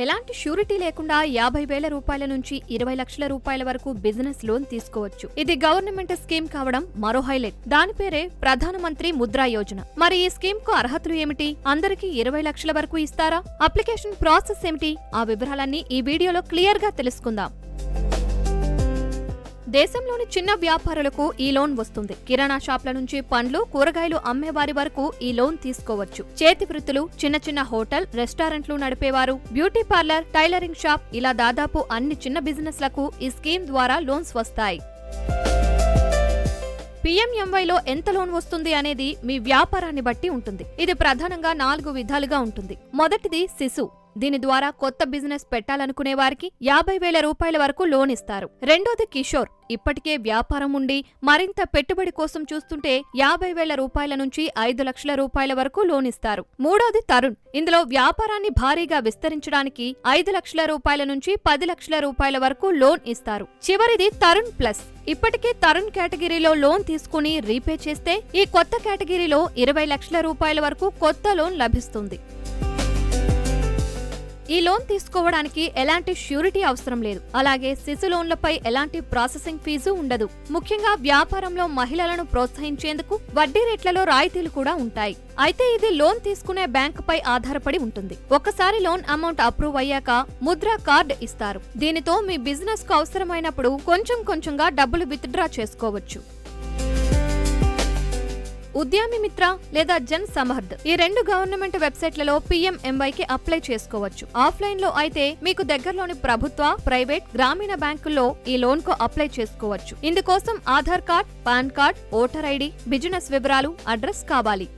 ఎలాంటి ష్యూరిటీ లేకుండా 50,000 రూపాయల నుంచి 20 లక్షల రూపాయల వరకు బిజినెస్ లోన్ తీసుకోవచ్చు. ఇది గవర్నమెంట్ స్కీమ్ కావడం మరో హైలైట్. దాని పేరే ప్రధానమంత్రి ముద్రా యోజన. మరి ఈ స్కీమ్ కు అర్హతలు ఏమిటి? అందరికీ 20 లక్షల వరకు ఇస్తారా? అప్లికేషన్ ప్రాసెస్ ఏమిటి? ఆ వివరాలన్నీ ఈ వీడియోలో క్లియర్ గా తెలుసుకుందాం. దేశంలోని చిన్న వ్యాపారులకు ఈ లోన్ వస్తుంది. కిరాణా షాప్ల నుంచి పండ్లు, కూరగాయలు అమ్మేవారి వరకు ఈ లోన్ తీసుకోవచ్చు. చేతి వృత్తులు, చిన్న చిన్న హోటల్, రెస్టారెంట్లు నడిపేవారు, బ్యూటీ పార్లర్, టైలరింగ్ షాప్ ఇలా దాదాపు అన్ని చిన్న బిజినెస్లకు ఈ స్కీమ్ ద్వారా లోన్స్ వస్తాయి. PMMYలో ఎంత లోన్ వస్తుంది అనేది మీ వ్యాపారాన్ని బట్టి ఉంటుంది. ఇది ప్రధానంగా 4 విధాలుగా ఉంటుంది. మొదటిది శిశు. దీని ద్వారా కొత్త బిజినెస్ పెట్టాలనుకునే వారికి 50,000 రూపాయల వరకు లోన్ ఇస్తారు. రెండోది కిషోర్. ఇప్పటికే వ్యాపారం ఉండి మరింత పెట్టుబడి కోసం చూస్తుంటే 50,000 రూపాయల నుంచి 5 లక్షల రూపాయల వరకు లోన్ ఇస్తారు. మూడోది తరుణ్. ఇందులో వ్యాపారాన్ని భారీగా విస్తరించడానికి 5 లక్షల రూపాయల నుంచి 10 లక్షల రూపాయల వరకు లోన్ ఇస్తారు. చివరిది తరుణ్ ప్లస్. ఇప్పటికే తరుణ్ కేటగిరీలో లోన్ తీసుకుని రీపే చేస్తే ఈ కొత్త కేటగిరీలో 20 లక్షల రూపాయల వరకు కొత్త లోన్ లభిస్తుంది. ఈ లోన్ తీసుకోవడానికి ఎలాంటి ష్యూరిటీ అవసరం లేదు. అలాగే శిశు లోన్లపై ఎలాంటి ప్రాసెసింగ్ ఫీజు ఉండదు. ముఖ్యంగా వ్యాపారంలో మహిళలను ప్రోత్సహించేందుకు వడ్డీ రేట్లలో రాయితీలు కూడా ఉంటాయి. అయితే ఇది లోన్ తీసుకునే బ్యాంకుపై ఆధారపడి ఉంటుంది. ఒకసారి లోన్ అమౌంట్ అప్రూవ్ అయ్యాక ముద్రా కార్డ్ ఇస్తారు. దీనితో మీ బిజినెస్ కు అవసరమైనప్పుడు కొంచెం కొంచెంగా డబ్బులు విత్డ్రా చేసుకోవచ్చు. ఉద్యమి మిత్ర లేదా జన్ సమర్థ్ ఈ 2 గవర్నమెంట్ వెబ్సైట్లలో PMMYకి అప్లై చేసుకోవచ్చు. ఆఫ్లైన్ లో అయితే మీకు దగ్గరలోని ప్రభుత్వ, ప్రైవేట్, గ్రామీణ బ్యాంకుల్లో ఈ లోన్ కు అప్లై చేసుకోవచ్చు. ఇందుకోసం Aadhaar card, pan card, voter ID, business వివరాలు, అడ్రస్ కావాలి.